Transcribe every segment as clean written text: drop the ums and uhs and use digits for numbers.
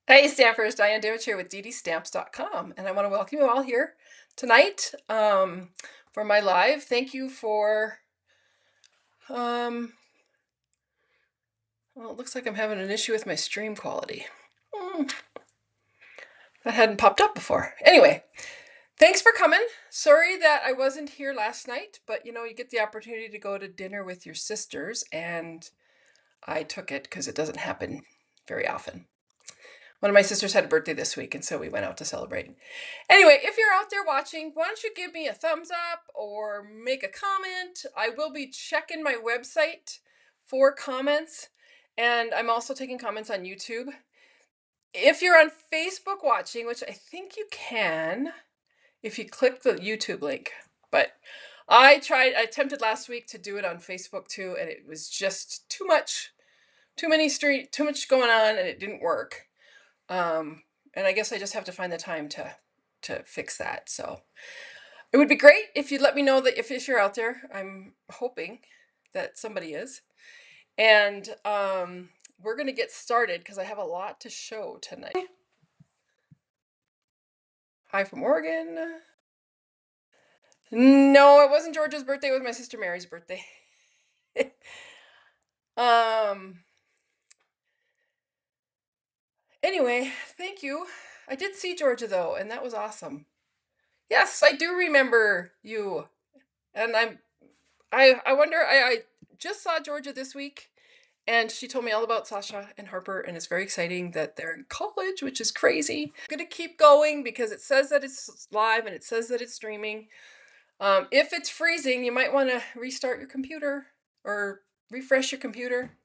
Hey Stampers, Diane David here with DDStamps.com, and I want to welcome you all here tonight for my live. Thank you for, well, it looks like I'm having an issue with my stream quality. That hadn't popped up before. Anyway, thanks for coming. Sorry that I wasn't here last night, but you know, you get the opportunity to go to dinner with your sisters, and I took it because it doesn't happen very often. One of my sisters had a birthday this week, and so we went out to celebrate. Anyway, if you're out there watching, why don't you give me a thumbs up or make a comment? I will be checking my website for comments, and I'm also taking comments on YouTube. If you're on Facebook watching, which I think you can if you click the YouTube link, but I attempted last week to do it on Facebook too, and it was just too much going on, and it didn't work. And I guess I just have to find the time to fix that. So it would be great if you'd let me know that if you're out there. I'm hoping that somebody is. And we're gonna get started because I have a lot to show tonight. Hi from Oregon. No, it wasn't George's birthday, it was my sister Mary's birthday. um anyway, thank you. I did see Georgia though, and that was awesome. Yes, I do remember you. And I wonder, I just saw Georgia this week, and she told me all about Sasha and Harper, and it's very exciting that they're in college, which is crazy. I'm gonna keep going because it says that it's live and it says that it's streaming. If it's freezing, you might want to restart your computer or refresh your computer.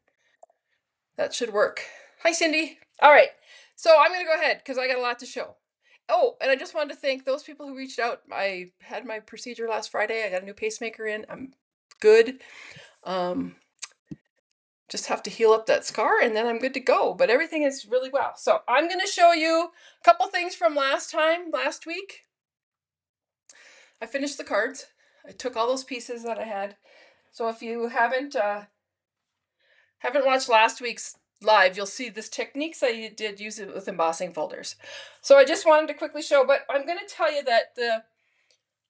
That should work. Hi, Cindy. All right, so I'm gonna go ahead because I got a lot to show. Oh, and I just wanted to thank those people who reached out. I had my procedure last Friday. I got a new pacemaker in. I'm good. Just have to heal up that scar and then I'm good to go. But everything is really well. So I'm going to show you a couple things from last week. I finished the cards. I took all those pieces that I had. So if you haven't watched last week's live, you'll see this techniques I did use it with embossing folders. So I just wanted to quickly show, but I'm going to tell you that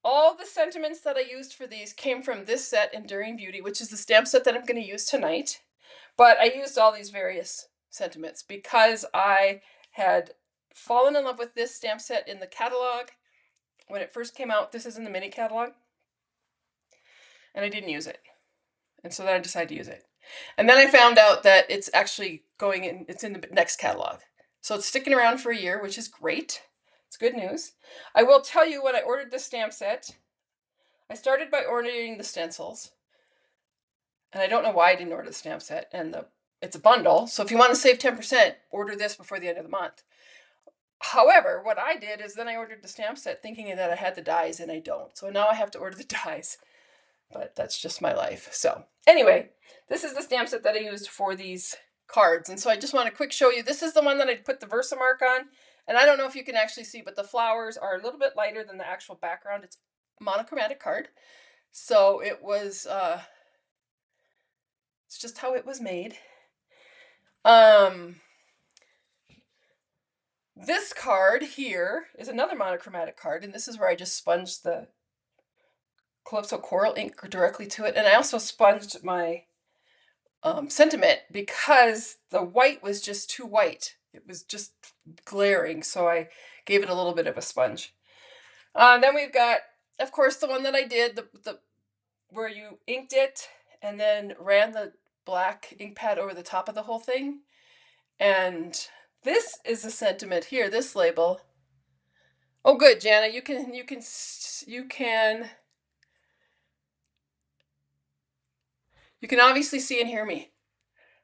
all the sentiments that I used for these came from this set, Enduring Beauty, which is the stamp set that I'm going to use tonight. But I used all these various sentiments because I had fallen in love with this stamp set in the catalog when it first came out. This is in the mini catalog. And I didn't use it. And so then I decided to use it. And then I found out that it's actually it's in the next catalog. So it's sticking around for a year, which is great. It's good news. I will tell you, when I ordered this stamp set, I started by ordering the stencils. And I don't know why I didn't order the stamp set. And it's a bundle. So if you want to save 10%, order this before the end of the month. However, what I did is then I ordered the stamp set thinking that I had the dies, and I don't. So now I have to order the dies. But that's just my life. So anyway, this is the stamp set that I used for these cards. And so I just want to quick show you. This is the one that I put the Versamark on. And I don't know if you can actually see, but the flowers are a little bit lighter than the actual background. It's a monochromatic card. So it was, it's just how it was made. This card here is another monochromatic card, and this is where I just sponged the Calypso Coral ink directly to it. And I also sponged my sentiment because the white was just too white. It was just glaring, so I gave it a little bit of a sponge. Then we've got, of course, the one that I did, the where you inked it and then ran the black ink pad over the top of the whole thing. And this is the sentiment here, this label. Oh, good, Jana. You can obviously see and hear me.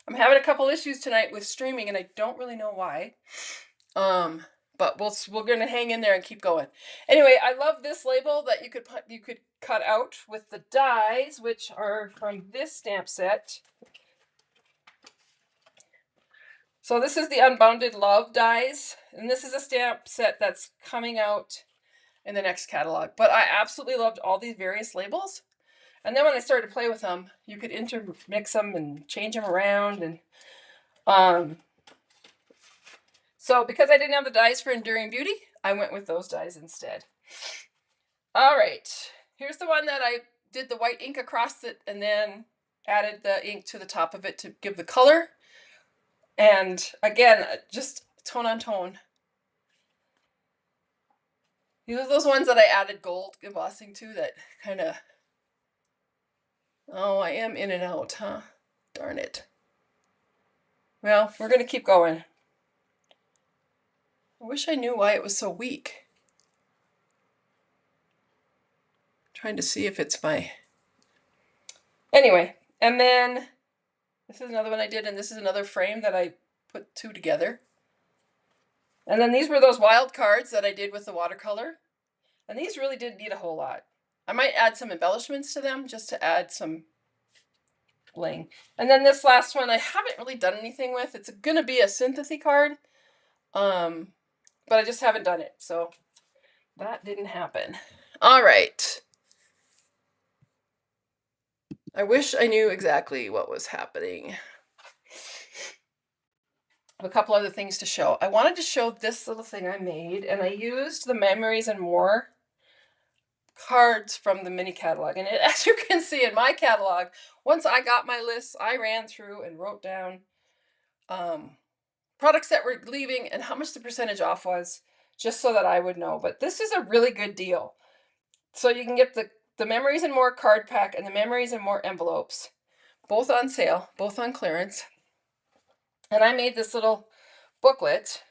I'm having a couple issues tonight with streaming, and I don't really know why. But we're gonna hang in there and keep going. Anyway, I love this label that you could cut out with the dies, which are from this stamp set. So this is the Unbounded Love dies, and this is a stamp set that's coming out in the next catalog. But I absolutely loved all these various labels. And then when I started to play with them, you could intermix them and change them around. And So because I didn't have the dies for Enduring Beauty, I went with those dies instead. All right, here's the one that I did the white ink across it and then added the ink to the top of it to give the color. And again, just tone on tone. These are those ones that I added gold embossing to that kind of, oh, I am in and out, huh? Darn it. Well, we're going to keep going. I wish I knew why it was so weak. Trying to see if it's my... Anyway, and then this is another one I did, and this is another frame that I put two together. And then these were those wild cards that I did with the watercolor. And these really didn't need a whole lot. I might add some embellishments to them just to add some bling. And then this last one I haven't really done anything with. It's going to be a sympathy card, but I just haven't done it. So that didn't happen. All right. I wish I knew exactly what was happening. I have a couple other things to show. I wanted to show this little thing I made, and I used the Memories and More cards from the mini catalog. And as you can see in my catalog, once I got my lists, I ran through and wrote down products that were leaving and how much the percentage off was, just so that I would know. But this is a really good deal. So you can get the Memories and More card pack and the Memories and More envelopes, both on sale, both on clearance. And I made this little booklet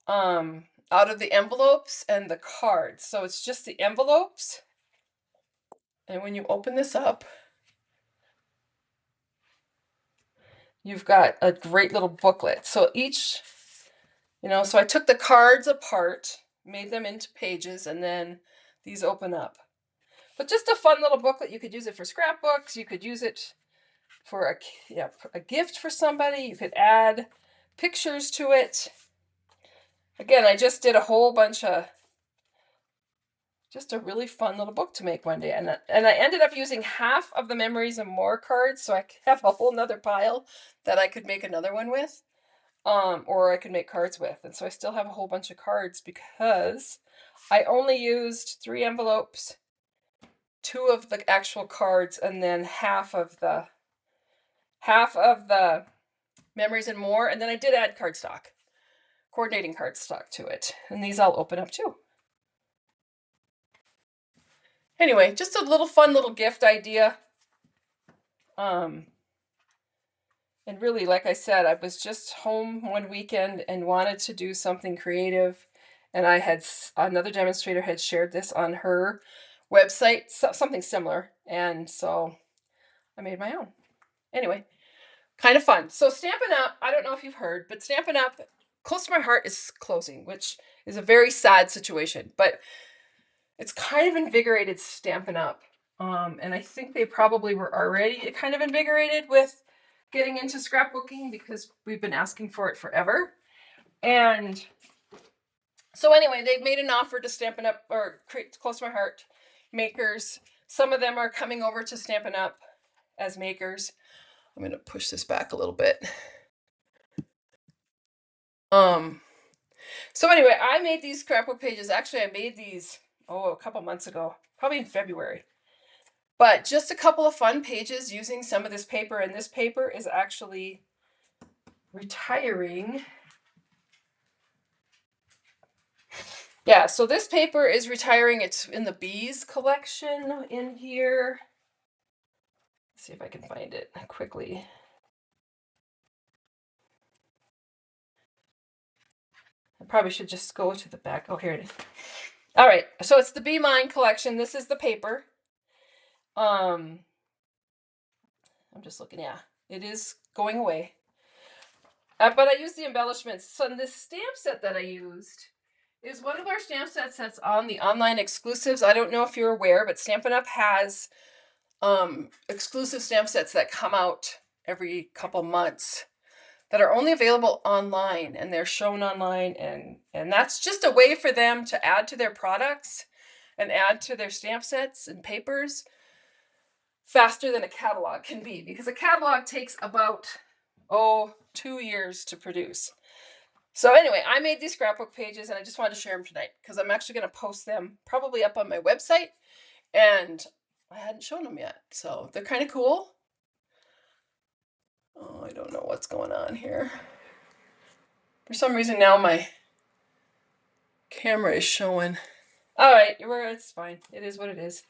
out of the envelopes and the cards. So it's just the envelopes. And when you open this up, you've got a great little booklet. So each, so I took the cards apart, made them into pages, and then these open up. But just a fun little booklet. You could use it for scrapbooks. You could use it for a gift for somebody. You could add pictures to it. Again, I just did a whole bunch of, just a really fun little book to make one day. And I ended up using half of the Memories and More cards, so I have a whole nother pile that I could make another one with, or I could make cards with. And so I still have a whole bunch of cards because I only used 3 envelopes, 2 of the actual cards, and then half of the Memories and More. And then I did add cardstock, coordinating cardstock to it. And these I'll open up too. Anyway, just a little fun little gift idea. And really, like I said, I was just home one weekend and wanted to do something creative. And I had, another demonstrator had shared this on her website, something similar. And so I made my own. Anyway, kind of fun. So Stampin' Up, I don't know if you've heard, but Stampin' Up, Close to My Heart is closing, which is a very sad situation. But it's kind of invigorated Stampin' Up. And I think they probably were already kind of invigorated with getting into scrapbooking because we've been asking for it forever. And so anyway, they've made an offer to Stampin' Up, or Close to My Heart makers. Some of them are coming over to Stampin' Up as makers. I'm going to push this back a little bit. So anyway, I made these scrapbook pages. Actually, I made these, a couple months ago, probably in February. But just a couple of fun pages using some of this paper. And this paper is actually retiring. Yeah, so this paper is retiring. It's in the Bees collection in here. Let's see if I can find it quickly. I probably should just go to the back. Oh, here it is. All right, so it's the Be Mine collection. This is the paper. I'm just looking, yeah, it is going away. But I used the embellishments. So this stamp set that I used is one of our stamp sets that's on the online exclusives. I don't know if you're aware, but Stampin' Up! Has exclusive stamp sets that come out every couple months that are only available online, and they're shown online, and that's just a way for them to add to their products and add to their stamp sets and papers faster than a catalog can be, because a catalog takes about 2 years to produce. So anyway, I made these scrapbook pages and I just wanted to share them tonight because I'm actually going to post them probably up on my website, and I hadn't shown them yet. So they're kind of cool. Oh, I don't know what's going on here. For some reason now my camera is showing. All right, it's fine. It is what it is.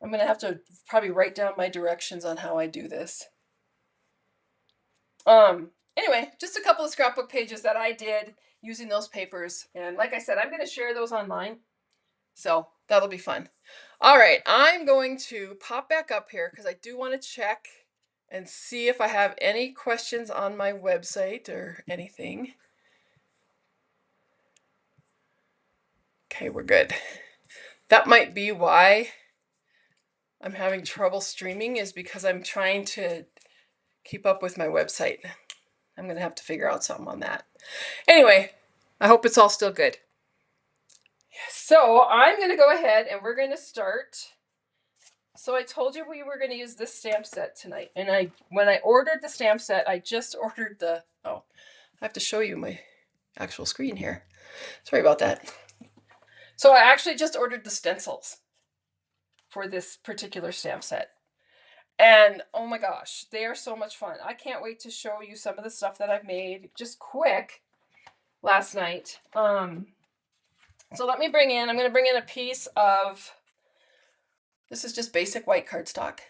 I'm going to have to probably write down my directions on how I do this. Anyway, just a couple of scrapbook pages that I did using those papers. And like I said, I'm going to share those online. So that'll be fun. All right, I'm going to pop back up here because I do want to check and see if I have any questions on my website or anything. Okay, we're good. That might be why I'm having trouble streaming, is because I'm trying to keep up with my website. I'm going to have to figure out something on that. Anyway, I hope it's all still good. So I'm going to go ahead and we're going to start. So I told you we were going to use this stamp set tonight. And when I ordered the stamp set, I just ordered the, oh, I have to show you my actual screen here. Sorry about that. So I actually just ordered the stencils for this particular stamp set. And oh my gosh, they are so much fun. I can't wait to show you some of the stuff that I've made just quick last night. So let me I'm going to bring in a piece of, this is just basic white cardstock.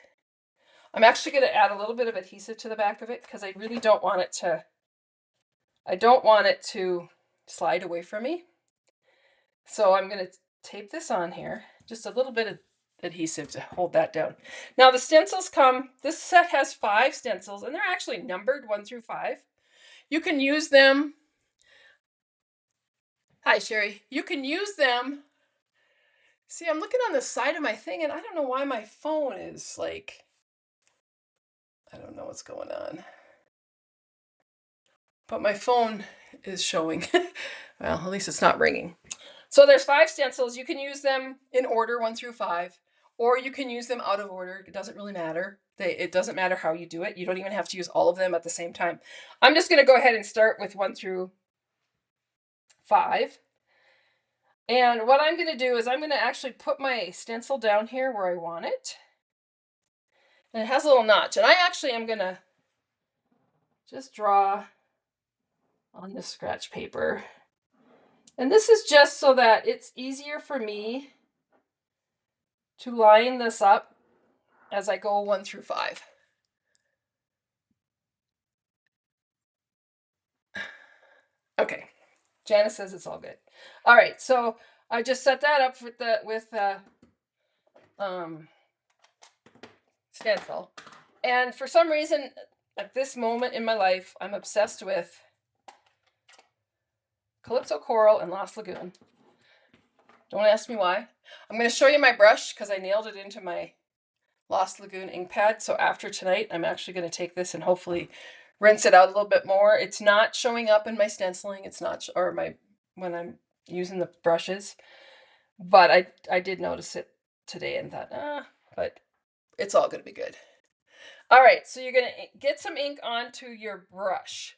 I'm actually going to add a little bit of adhesive to the back of it because I really don't want it to, slide away from me. So I'm going to tape this on here, just a little bit of adhesive to hold that down. Now the stencils this set has 5 stencils and they're actually numbered 1 through 5. You can use them. Hi, Sherry. You can use them. See, I'm looking on the side of my thing and I don't know why my phone is like, I don't know what's going on. But my phone is showing. Well, at least it's not ringing. So there's 5 stencils. You can use them in order 1 through 5, or you can use them out of order. It doesn't really matter. It doesn't matter how you do it. You don't even have to use all of them at the same time. I'm just going to go ahead and start with 1 through 5. And what I'm going to do is I'm going to actually put my stencil down here where I want it. And it has a little notch. And I actually am going to just draw on this scratch paper. And this is just so that it's easier for me to line this up as I go 1 through 5. Okay, Janice says it's all good. All right, so I just set that up with stencil. And for some reason, at this moment in my life, I'm obsessed with Calypso Coral and Lost Lagoon. Don't ask me why. I'm going to show you my brush because I nailed it into my Lost Lagoon ink pad. So after tonight, I'm actually going to take this and hopefully rinse it out a little bit more. It's not showing up in my stenciling. It's not, or when I'm using the brushes, but I did notice it today and thought, but it's all going to be good. All right, so you're going to get some ink onto your brush.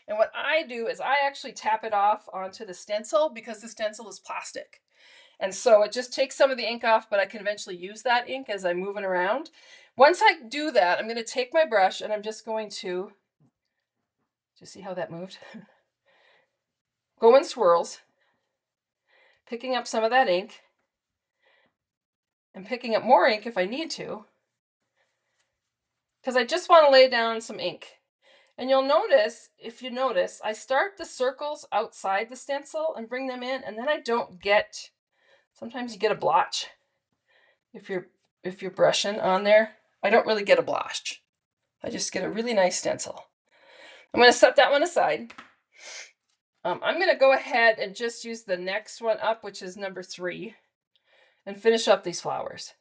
And what I do is I actually tap it off onto the stencil because the stencil is plastic. And so it just takes some of the ink off, but I can eventually use that ink as I'm moving around. Once I do that, I'm going to take my brush and I'm just going to, see how that moved? Go in swirls, picking up some of that ink and picking up more ink if I need to, because I just want to lay down some ink. And you'll notice, if you notice, I start the circles outside the stencil and bring them in, and then I don't get, sometimes you get a blotch if you're brushing on there. I don't really get a blotch. I just get a really nice stencil. I'm going to set that one aside. I'm going to go ahead and just use the next one up, which is number 3, and finish up these flowers.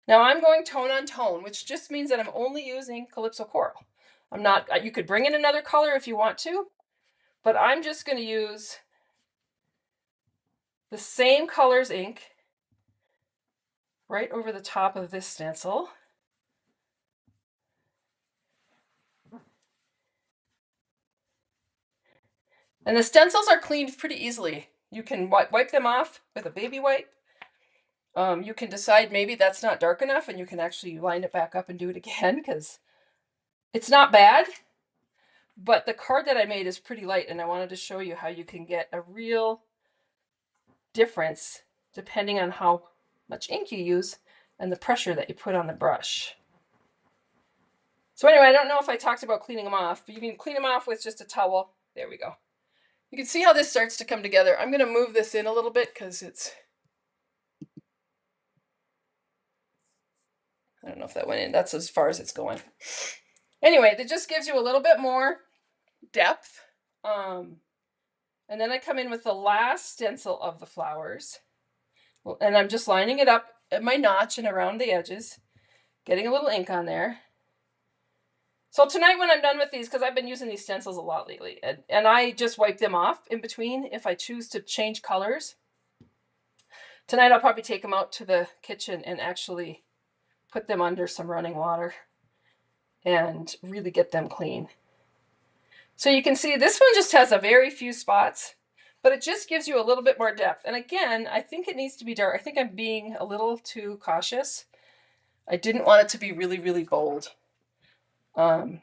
Now I'm going tone on tone, which just means that I'm only using Calypso Coral. I'm not, you could bring in another color if you want to, but I'm just going to use the same colors ink right over the top of this stencil. And the stencils are cleaned pretty easily. You can wipe them off with a baby wipe. You can decide maybe that's not dark enough and you can actually line it back up and do it again, because it's not bad. But the card that I made is pretty light, and I wanted to show you how you can get a real difference depending on how much ink you use and the pressure that you put on the brush. So anyway, I don't know if I talked about cleaning them off, but you can clean them off with just a towel. There we go. You can see how this starts to come together. I'm going to move this in a little bit because it's, I don't know if that went in. That's as far as it's going. Anyway, that just gives you a little bit more depth. And then I come in with the last stencil of the flowers. And I'm just lining it up at my notch and around the edges, getting a little ink on there. So tonight when I'm done with these, because I've been using these stencils a lot lately, and I just wipe them off in between if I choose to change colors. Tonight I'll probably take them out to the kitchen and actually put them under some running water and really get them clean. So you can see this one just has a very few spots, but it just gives you a little bit more depth. And again, I think it needs to be dark. I think I'm being a little too cautious. I didn't want it to be really, really bold. There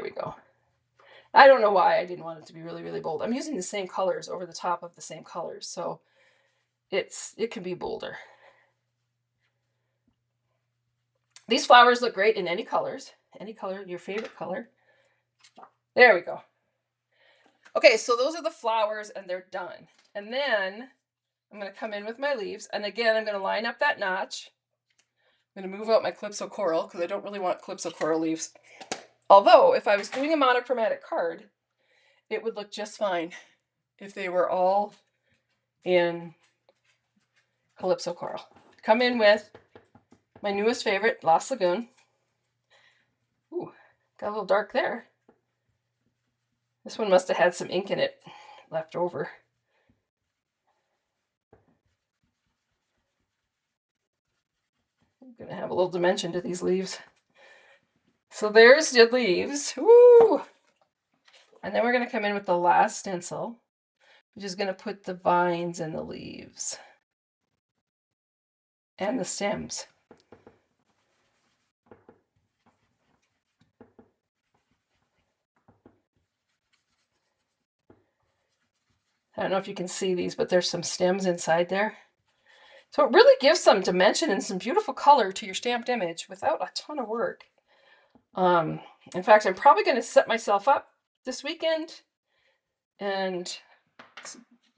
we go. I don't know why I didn't want it to be really, really bold. I'm using the same colors over the top of the same colors, so it can be bolder. These flowers look great in any colors. Any color, your favorite color. There we go. Okay, so those are the flowers and they're done. And then I'm going to come in with my leaves. And again, I'm going to line up that notch. I'm going to move out my Calypso Coral because I don't really want Calypso Coral leaves. Although, if I was doing a monochromatic card, it would look just fine if they were all in Calypso Coral. Come in with my newest favorite, Lost Lagoon. Ooh, got a little dark there. This one must have had some ink in it left over. I'm going to have a little dimension to these leaves. So there's the leaves. Woo! And then we're going to come in with the last stencil, which is going to put the vines and the leaves and the stems. I don't know if you can see these, but there's some stems inside there. So it really gives some dimension and some beautiful color to your stamped image without a ton of work. In fact, I'm probably going to set myself up this weekend and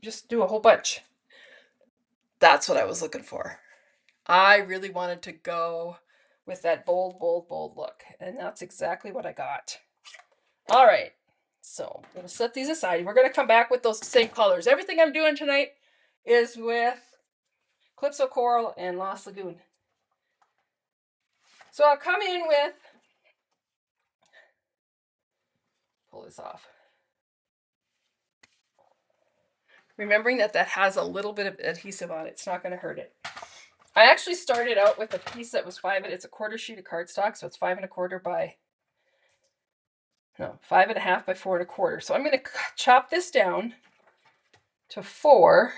just do a whole bunch. That's what I was looking for. I really wanted to go with that bold, bold, bold look, and that's exactly what I got. All right, so I'm going to set these aside. We're going to come back with those same colors. Everything I'm doing tonight is with Calypso Coral and Lost Lagoon. So I'll come in with, pull this off. Remembering that that has a little bit of adhesive on it. It's not going to hurt it. I actually started out with a piece that was it's a quarter sheet of cardstock, so it's 5 1/4 by, no, 5 1/2 by 4 1/4. So I'm going to chop this down to 4.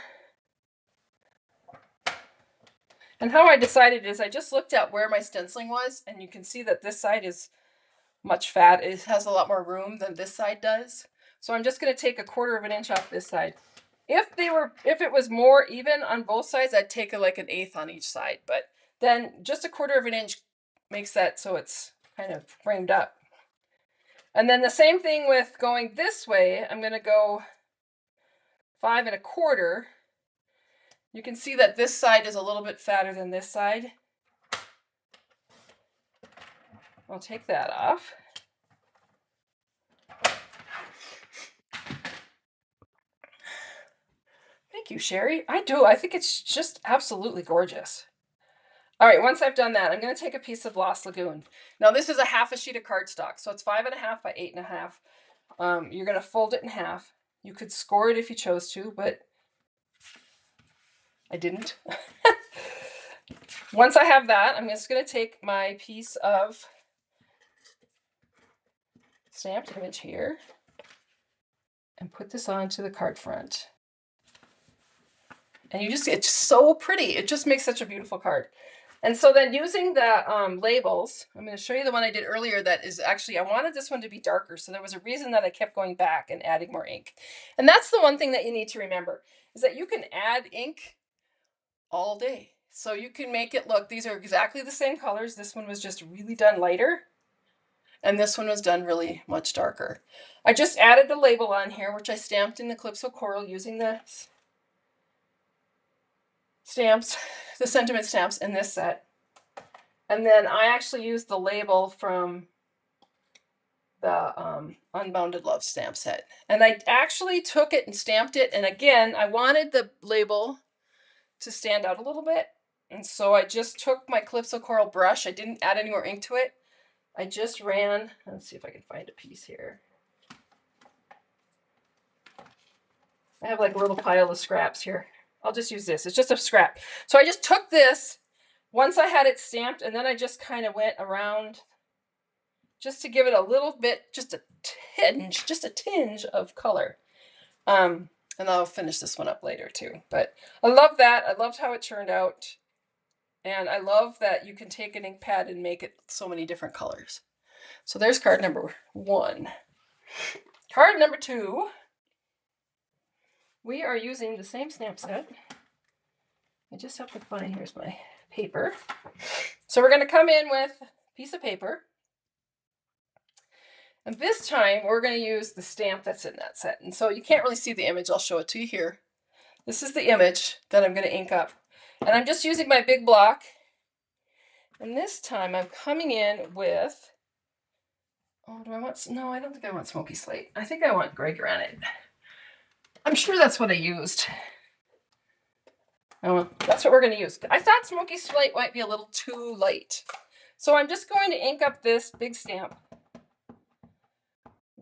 And how I decided is I just looked at where my stenciling was, and you can see that this side is much fat. It has a lot more room than this side does. So I'm just going to take a 1/4 inch off this side. If it was more even on both sides, I'd take like an 1/8 on each side. But then just a 1/4 inch makes that so it's kind of framed up. And then the same thing with going this way. I'm going to go 5 1/4. You can see that this side is a little bit fatter than this side. I'll take that off. Thank you, Sherry. I do. I think it's just absolutely gorgeous. All right, once I've done that, I'm going to take a piece of Lost Lagoon. Now, this is a 1/2 sheet of cardstock, so it's 5 1/2 by 8 1/2. You're going to fold it in half. You could score it if you chose to, but I didn't. Once I have that, I'm just going to take my piece of stamped image here. and put this onto the card front. And you just, it's so pretty. It just makes such a beautiful card. And so then using the labels, I'm going to show you the one I did earlier that is actually, I wanted this one to be darker. So there was a reason that I kept going back and adding more ink. And that's the one thing that you need to remember, is that you can add ink all day. So you can make it look, these are exactly the same colors. This one was just really done lighter. And this one was done really much darker. I just added the label on here, which I stamped in the Calypso Coral using the stamps, the sentiment stamps in this set. And then I actually used the label from the Unbounded Love stamp set. And I actually took it and stamped it. And again, I wanted the label to stand out a little bit. And so I just took my Calypso Coral brush. I didn't add any more ink to it. I just ran, let's see if I can find a piece here. I have like a little pile of scraps here. I'll just use this. It's just a scrap. So I just took this once I had it stamped, and then I just kind of went around just to give it a little bit, just a tinge of color. And I'll finish this one up later too. But I love that. I loved how it turned out. And I love that you can take an ink pad and make it so many different colors. So there's card number 1. Card number 2. We are using the same stamp set. I just have to find, here's my paper. So we're going to come in with a piece of paper. And this time we're going to use the stamp that's in that set. And so you can't really see the image. I'll show it to you here. This is the image that I'm going to ink up. And I'm just using my big block. And this time I'm coming in with, oh, do I want, no, I don't think I want Smoky Slate. I think I want Gray Granite. I'm sure that's what I used. Oh, that's what we're going to use. I thought Smoky Slate might be a little too light. So I'm just going to ink up this big stamp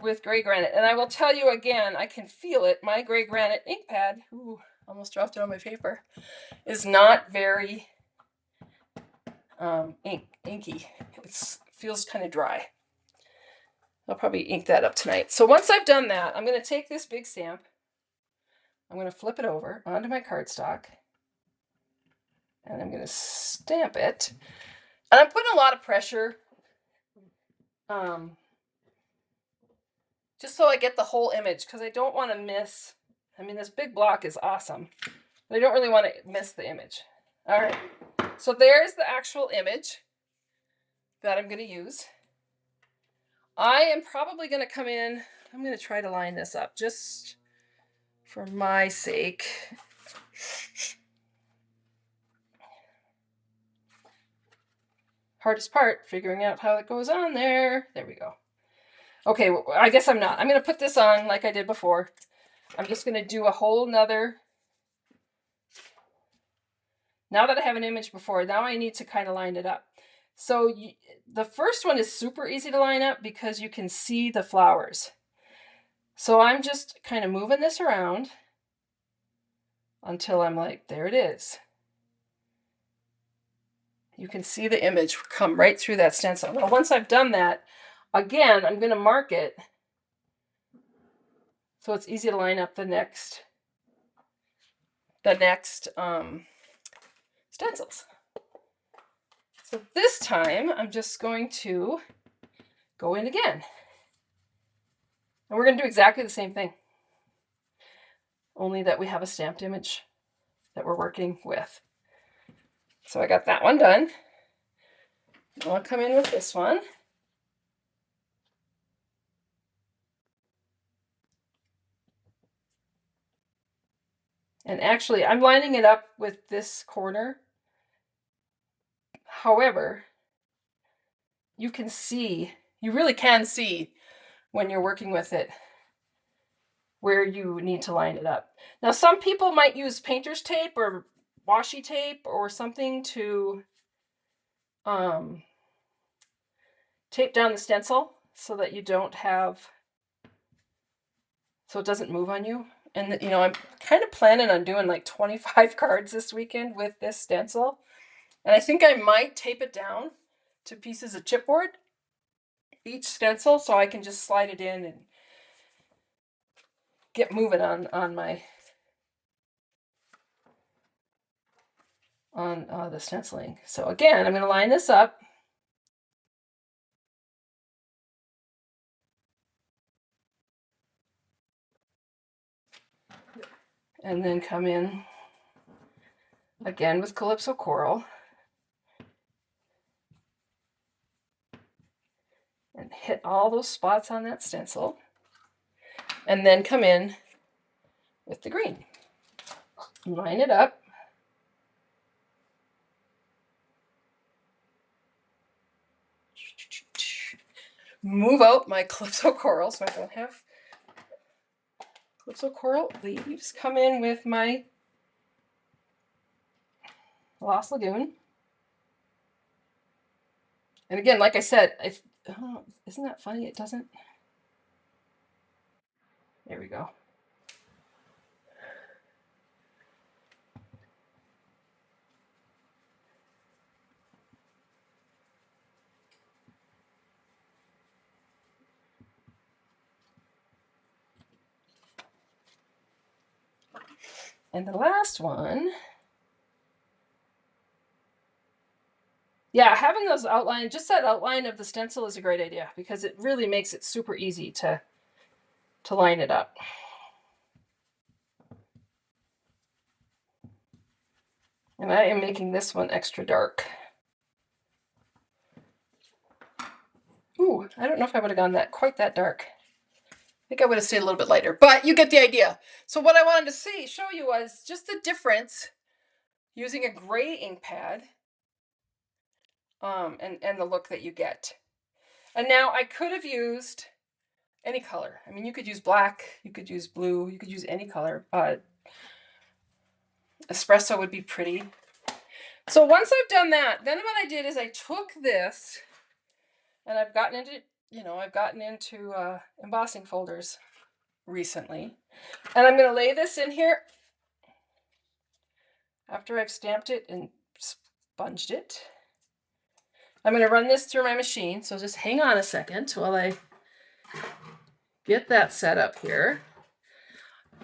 with Gray Granite. And I will tell you again, I can feel it. My Gray Granite ink pad, ooh, almost dropped it on my paper, is not very inky. It feels kind of dry. I'll probably ink that up tonight. So once I've done that, I'm going to take this big stamp. I'm going to flip it over onto my cardstock. And I'm going to stamp it. And I'm putting a lot of pressure just so I get the whole image, because I don't want to miss. I mean, this big block is awesome, but I don't really want to miss the image. All right. So there's the actual image that I'm going to use. I am probably going to come in. I'm going to try to line this up just for my sake. Hardest part, figuring out how it goes on there. There we go. Okay, well, I guess I'm not. I'm going to put this on like I did before. I'm just going to do a whole nother. Now that I have an image before, now I need to kind of line it up. So the first one is super easy to line up because you can see the flowers. So I'm just kind of moving this around until I'm like, there it is. You can see the image come right through that stencil. Now, once I've done that, again, I'm going to mark it so it's easy to line up the next stencils. So this time, I'm just going to go in again. And we're going to do exactly the same thing, only that we have a stamped image that we're working with. So I got that one done. I'll come in with this one. And actually, I'm lining it up with this corner. However, you can see, you really can see when you're working with it where you need to line it up. Now, some people might use painter's tape or washi tape or something to tape down the stencil so that you don't have, so it doesn't move on you. And you know, I'm kind of planning on doing like 25 cards this weekend with this stencil. And I think I might tape it down to pieces of chipboard, each stencil, so I can just slide it in and get moving on the stenciling. So again, I'm going to line this up. And then come in again with Calypso Coral. And hit all those spots on that stencil. And then come in with the green. Line it up. Move out my Calypso Coral so I don't have Calypso Coral leaves. Come in with my Lost Lagoon. And again, like I said, isn't that funny? It doesn't. There we go. And the last one, yeah, having those outline, just that outline of the stencil is a great idea because it really makes it super easy to line it up. And I am making this one extra dark. Ooh, I don't know if I would have gone quite that dark. I think I would have stayed a little bit lighter, but you get the idea. So what I wanted to show you was just the difference using a gray ink pad and the look that you get. And now I could have used any color. I mean, you could use black, you could use blue, you could use any color. Espresso would be pretty. So once I've done that, then what I did is I took this and I've gotten into embossing folders recently. And I'm going to lay this in here after I've stamped it and sponged it. I'm going to run this through my machine, so just hang on a second while I get that set up here.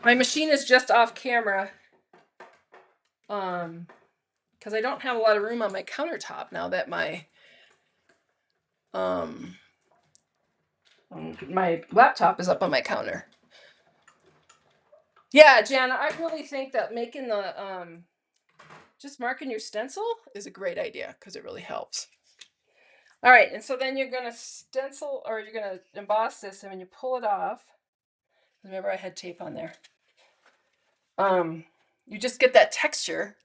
My machine is just off camera because I don't have a lot of room on my countertop now that my laptop is up on my counter. Yeah, Jana, I really think that making the just marking your stencil is a great idea because it really helps. All right, and so then you're going to stencil, or you're going to emboss this, and when you pull it off, remember I had tape on there, you just get that texture,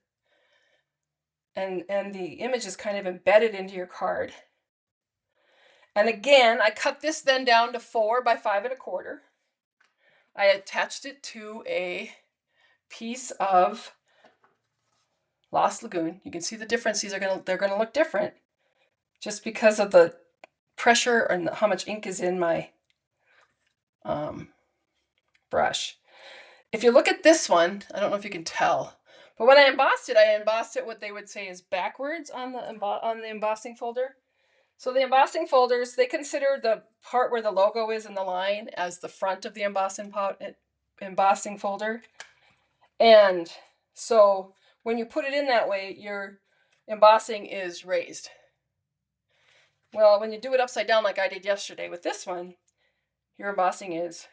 and the image is kind of embedded into your card. And again, I cut this then down to 4 by 5 1/4. I attached it to a piece of Lost Lagoon. You can see the difference. They're gonna look different just because of the pressure and how much ink is in my brush. If you look at this one, I don't know if you can tell, but when I embossed it what they would say is backwards on the embossing folder. So the embossing folders, they consider the part where the logo is in the line as the front of the embossing folder. And so when you put it in that way, your embossing is raised. Well, when you do it upside down like I did yesterday with this one, your embossing is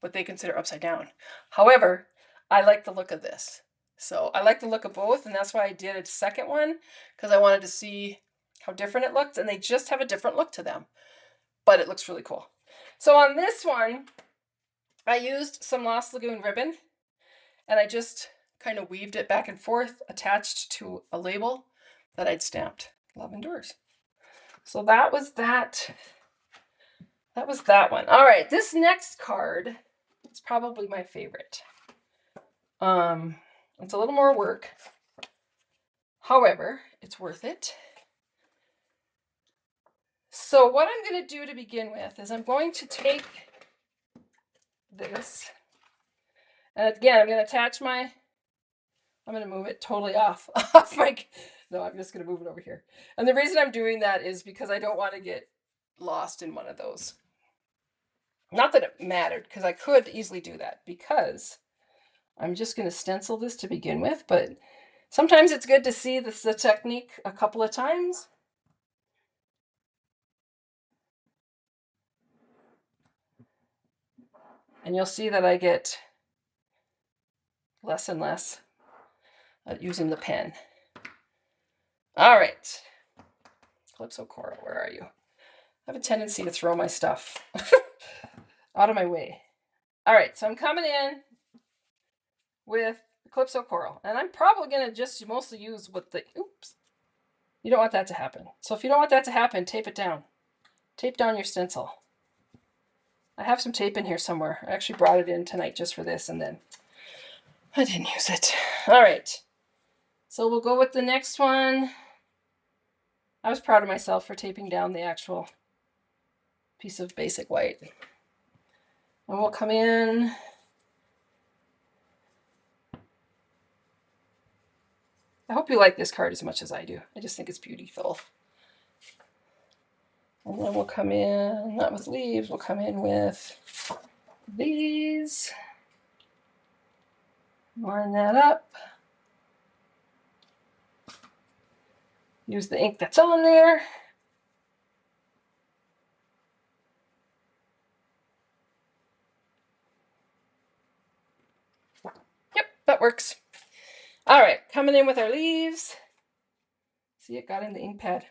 what they consider upside down. However, I like the look of this. So I like the look of both, and that's why I did a second one, because I wanted to see how different it looked, and they just have a different look to them, but it looks really cool. So on this one, I used some Lost Lagoon ribbon, and I just kind of weaved it back and forth, attached to a label that I'd stamped. Love endures. So that was that. That was that one. All right, this next card is probably my favorite. It's a little more work. However, it's worth it. So what I'm going to do to begin with is I'm going to take this, and again, I'm going to attach I'm going to move it totally off no, I'm just going to move it over here. And the reason I'm doing that is because I don't want to get lost in one of those. Not that it mattered, because I could easily do that, because I'm just going to stencil this to begin with, but sometimes it's good to see the technique a couple of times. And you'll see that I get less and less at using the pen. All right. Calypso Coral, where are you? I have a tendency to throw my stuff out of my way. All right, so I'm coming in with Calypso Coral, and I'm probably going to just mostly use what the, oops. You don't want that to happen. So if you don't want that to happen, tape it down. Tape down your stencil. I have some tape in here somewhere. I actually brought it in tonight just for this, and then I didn't use it. All right. So we'll go with the next one. I was proud of myself for taping down the actual piece of basic white. And we'll come in. I hope you like this card as much as I do. I just think it's beautiful. And then we'll come in, not with leaves, we'll come in with these. Line that up. Use the ink that's on there. Yep, that works. All right, coming in with our leaves. See, it got in the ink pad.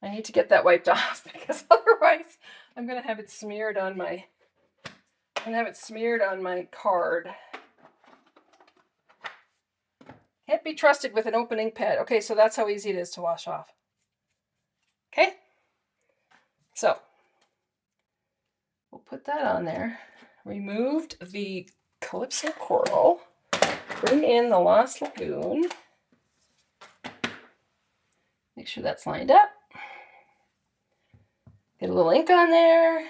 I need to get that wiped off, because otherwise I'm gonna have it smeared on my card. Can't be trusted with an open ink pad. Okay, so that's how easy it is to wash off. Okay, so we'll put that on there. Removed the Calypso Coral. Bring in the Lost Lagoon. Make sure that's lined up. Get a little ink on there.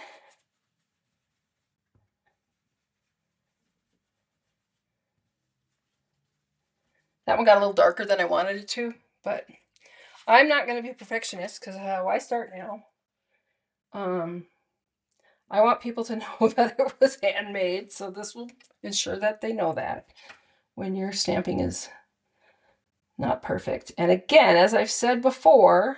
That one got a little darker than I wanted it to, but I'm not going to be a perfectionist, because how I start now. I want people to know that it was handmade, so this will ensure that they know that when your stamping is not perfect. And again, as I've said before,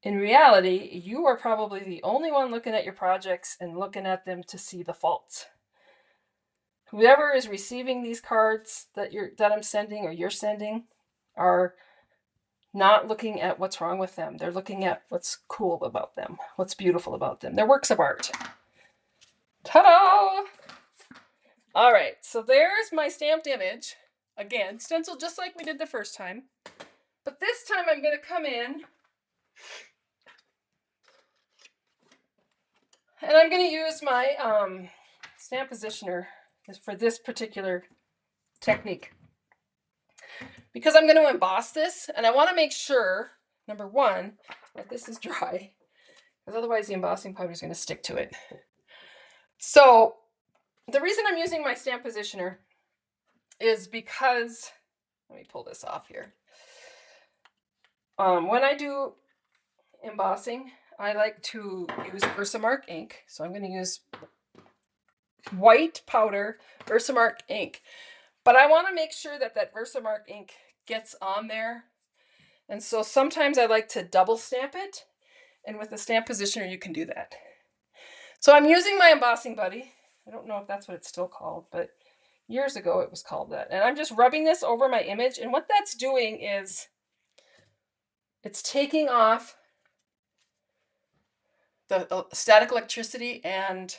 in reality, you are probably the only one looking at your projects and looking at them to see the faults. Whoever is receiving these cards that I'm sending or you're sending are not looking at what's wrong with them. They're looking at what's cool about them, what's beautiful about them. They're works of art. Ta-da! All right, so there's my stamped image. Again, stenciled just like we did the first time. But this time I'm going to come in and I'm going to use my stamp positioner for this particular technique, because I'm going to emboss this, and I want to make sure, number one, that this is dry, because otherwise the embossing powder is going to stick to it. So the reason I'm using my stamp positioner is because, let me pull this off here. When I do embossing, I like to use Versamark ink. So I'm going to use white powder Versamark ink. But I want to make sure that that Versamark ink gets on there. And so sometimes I like to double stamp it. And with the stamp positioner, you can do that. So I'm using my embossing buddy. I don't know if that's what it's still called, but years ago it was called that. And I'm just rubbing this over my image. And what that's doing is it's taking off the static electricity and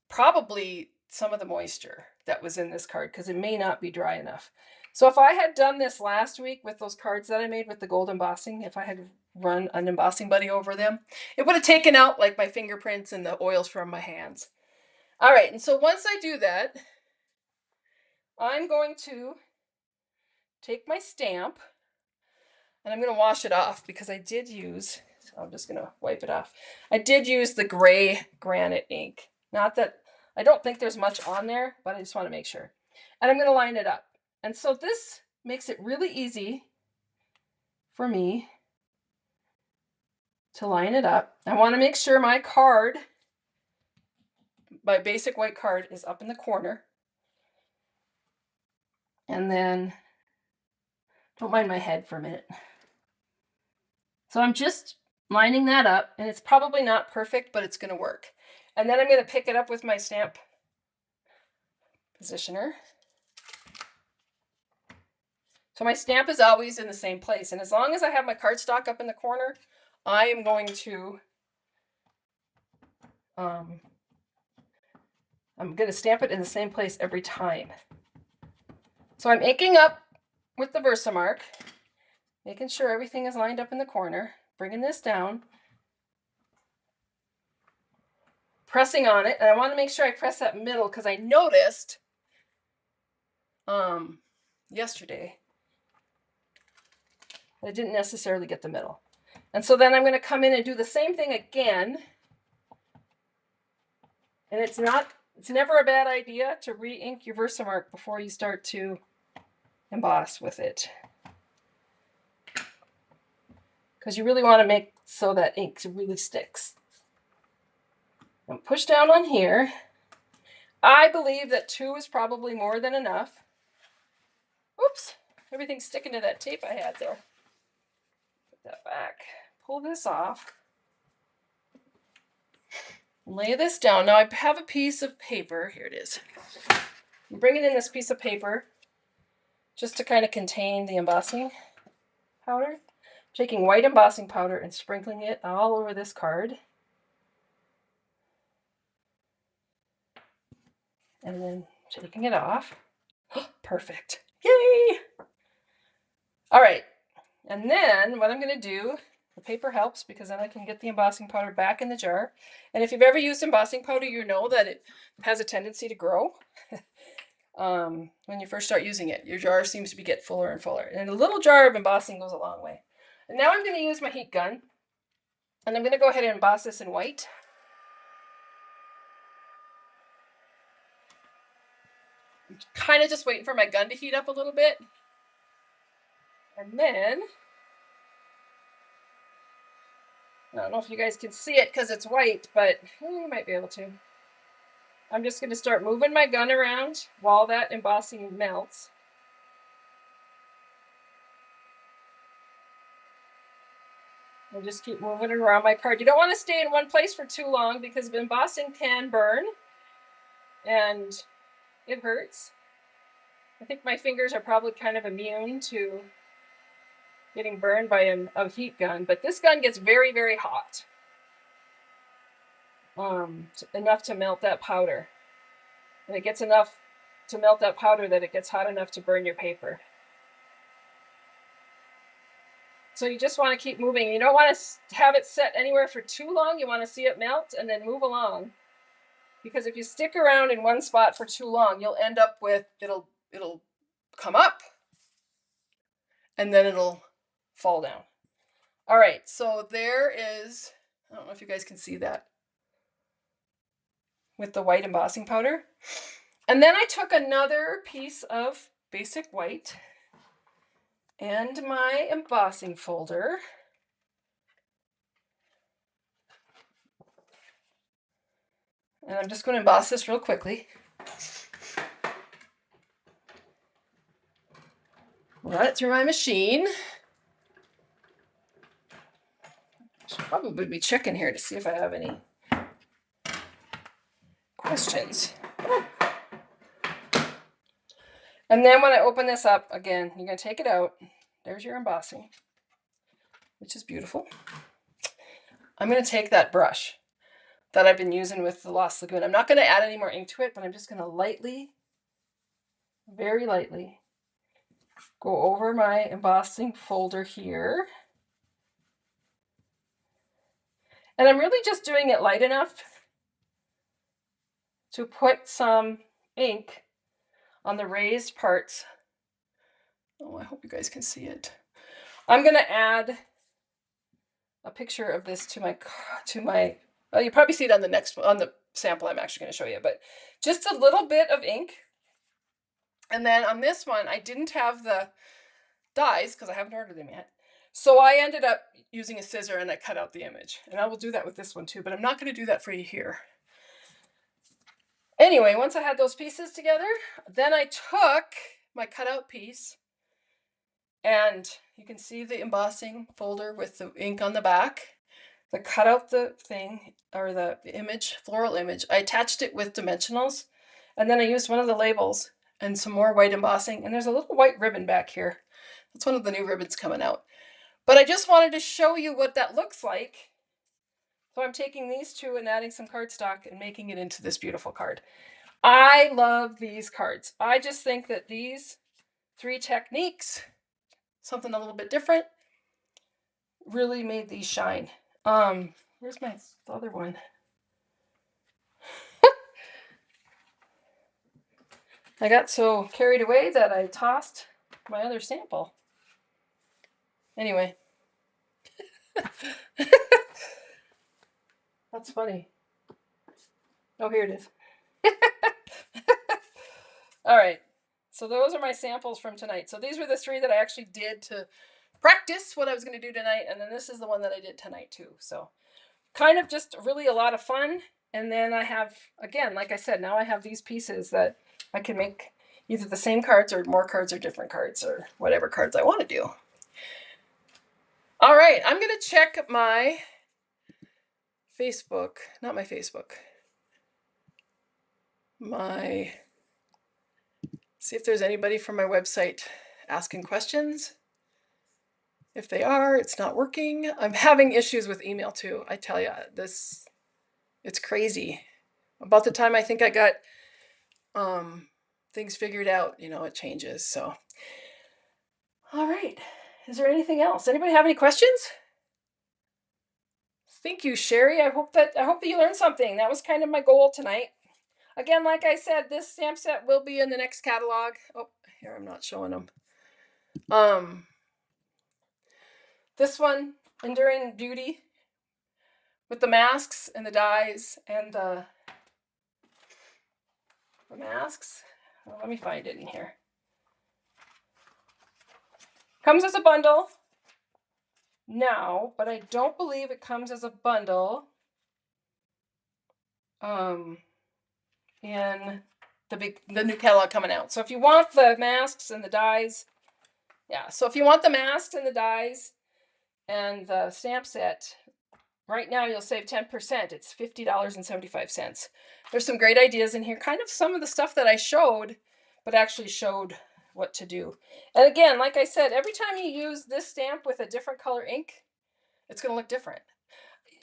probably some of the moisture that was in this card, because it may not be dry enough. So if I had done this last week with those cards that I made with the gold embossing, if I had run an embossing buddy over them, it would have taken out like my fingerprints and the oils from my hands. All right, and so once I do that, I'm going to take my stamp and I'm going to wash it off, because I did use, so I'm just going to wipe it off. I did use the gray granite ink. Not that, I don't think there's much on there, but I just want to make sure. And I'm going to line it up. And so this makes it really easy for me to line it up. I want to make sure my card my basic white card is up in the corner. And then, don't mind my head for a minute. So I'm just lining that up, and it's probably not perfect, but it's going to work. And then I'm going to pick it up with my stamp positioner. So my stamp is always in the same place. And as long as I have my cardstock up in the corner, I am going to stamp it in the same place every time. So I'm inking up with the Versamark, making sure everything is lined up in the corner, bringing this down, pressing on it, and I want to make sure I press that middle because I noticed yesterday I didn't necessarily get the middle. And so then I'm going to come in and do the same thing again. And it's never a bad idea to re-ink your Versamark before you start to emboss with it, because you really want to make so that ink really sticks. And push down on here. I believe that 2 is probably more than enough. Oops, everything's sticking to that tape I had there. Put that back. Pull this off. Lay this down. Now I have a piece of paper. Here it is. I'm bringing in this piece of paper just to kind of contain the embossing powder. Taking white embossing powder and sprinkling it all over this card. And then taking it off. Perfect. Yay! All right. And then what I'm going to do, the paper helps because then I can get the embossing powder back in the jar. And if you've ever used embossing powder, you know that it has a tendency to grow. When you first start using it, your jar seems to get fuller and fuller. And a little jar of embossing goes a long way. And now I'm going to use my heat gun. And I'm going to go ahead and emboss this in white. I'm kind of just waiting for my gun to heat up a little bit. And then, I don't know if you guys can see it because it's white, but you might be able to. I'm just going to start moving my gun around while that embossing melts. And just keep moving it around my card. You don't want to stay in one place for too long because embossing can burn and it hurts. I think my fingers are probably kind of immune to getting burned by a heat gun, but this gun gets very, very hot. Enough to melt that powder. And it gets enough to melt that powder that it gets hot enough to burn your paper. So you just want to keep moving. You don't want to have it set anywhere for too long. You want to see it melt and then move along. Because if you stick around in one spot for too long, you'll end up with, it'll come up and then it'll fall down. All right, so there is, I don't know if you guys can see that, with the white embossing powder. And then I took another piece of basic white and my embossing folder. And I'm just going to emboss this real quickly. Run it through my machine. I should probably be checking here to see if I have any questions. And then when I open this up, again, you're going to take it out. There's your embossing, which is beautiful. I'm going to take that brush that I've been using with the Lost Lagoon. I'm not going to add any more ink to it, but I'm just going to lightly, very lightly, go over my embossing folder here. And I'm really just doing it light enough to put some ink on the raised parts. Oh, I hope you guys can see it. I'm going to add a picture of this to my, well, you probably see it on the next one, on the sample I'm actually going to show you, but just a little bit of ink. And then on this one, I didn't have the dies because I haven't ordered them yet. So I ended up using a scissor and I cut out the image. And I will do that with this one too, but I'm not going to do that for you here. Anyway, once I had those pieces together, then I took my cutout piece, and you can see the embossing folder with the ink on the back. I cut out the thing, or the image, floral image. I attached it with dimensionals, and then I used one of the labels and some more white embossing, and there's a little white ribbon back here. That's one of the new ribbons coming out. But I just wanted to show you what that looks like. So I'm taking these two and adding some cardstock and making it into this beautiful card. I love these cards. I just think that these 3 techniques, something a little bit different, really made these shine. Where's my other one? I got so carried away that I tossed my other sample. Anyway. That's funny. Oh, here it is. All right. So those are my samples from tonight. So these were the 3 that I actually did to practice what I was going to do tonight. And then this is the one that I did tonight too. So kind of just really a lot of fun. And then I have, again, like I said, now I have these pieces that I can make either the same cards or more cards or different cards or whatever cards I want to do. All right, I'm going to check my Facebook, not my Facebook, see if there's anybody from my website asking questions. If they are, it's not working. I'm having issues with email too. I tell you, it's crazy. About the time I think I got things figured out, it changes. So, all right. Is there anything else? Anybody have any questions? Thank you, Sherry. I hope that you learned something. That was kind of my goal tonight. Again, like I said, this stamp set will be in the next catalog. Oh, here I'm not showing them. This one, Enduring Beauty, with the masks and the dies and the masks. Well, let me find it in here. Comes as a bundle now, but I don't believe it comes as a bundle in the new catalog coming out. So if you want the masks and the dies, yeah. So if you want the masks and the dies and the stamp set, right now you'll save 10%. It's $50.75. There's some great ideas in here. Kind of some of the stuff that I showed, but actually showed what to do. And again, like I said, every time you use this stamp with a different color ink, it's going to look different.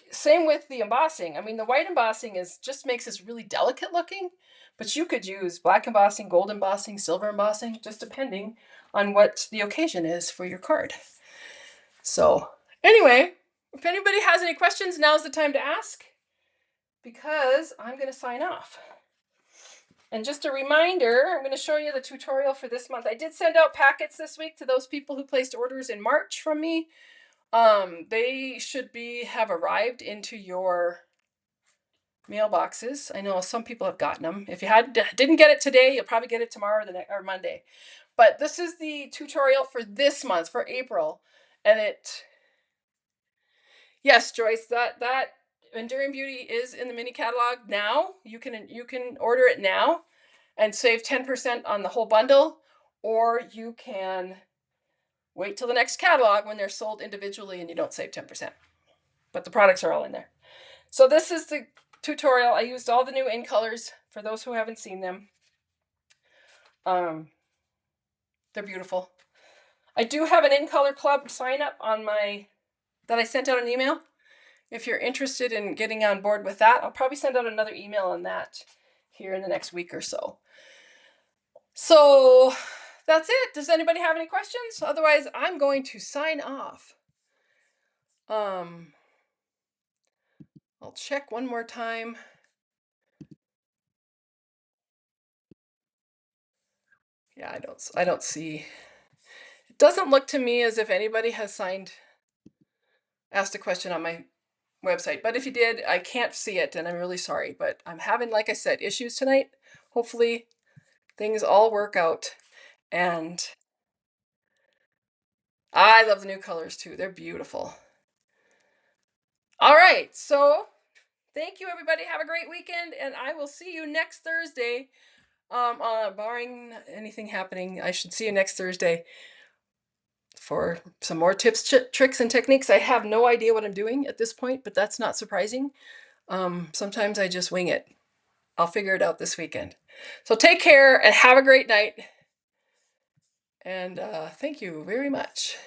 Same with the embossing. I mean, the white embossing just makes this really delicate looking, but you could use black embossing, gold embossing, silver embossing, just depending on what the occasion is for your card. So anyway, if anybody has any questions, now's the time to ask, because I'm going to sign off. And just a reminder, I'm going to show you the tutorial for this month. I did send out packets this week to those people who placed orders in March from me. They should have arrived into your mailboxes. I know some people have gotten them. If you didn't get it today, you'll probably get it tomorrow or Monday. But this is the tutorial for this month, for April. And yes, Joyce, that Enduring Beauty is in the mini catalog now. You can order it now and save 10% on the whole bundle, or you can wait till the next catalog when they're sold individually and you don't save 10%. But the products are all in there. So this is the tutorial. I used all the new In Colors for those who haven't seen them. They're beautiful. I do have an In Color Club sign up that I sent out an email. If you're interested in getting on board with that, I'll probably send out another email on that here in the next week or so. So that's it. Does anybody have any questions? Otherwise, I'm going to sign off. I'll check one more time. Yeah, I don't see. It doesn't look to me as if anybody has asked a question on my website. But if you did, I can't see it, and I'm really sorry. But I'm having, like I said, issues tonight. Hopefully things all work out. And I love the new colors too. They're beautiful. All right, so Thank you, everybody. Have a great weekend, and I will see you next Thursday. Barring anything happening, I should see you next Thursday for some more tips, tricks, and techniques. I have no idea what I'm doing at this point, but that's not surprising. Sometimes I just wing it. I'll figure it out this weekend. So take care and have a great night. And thank you very much.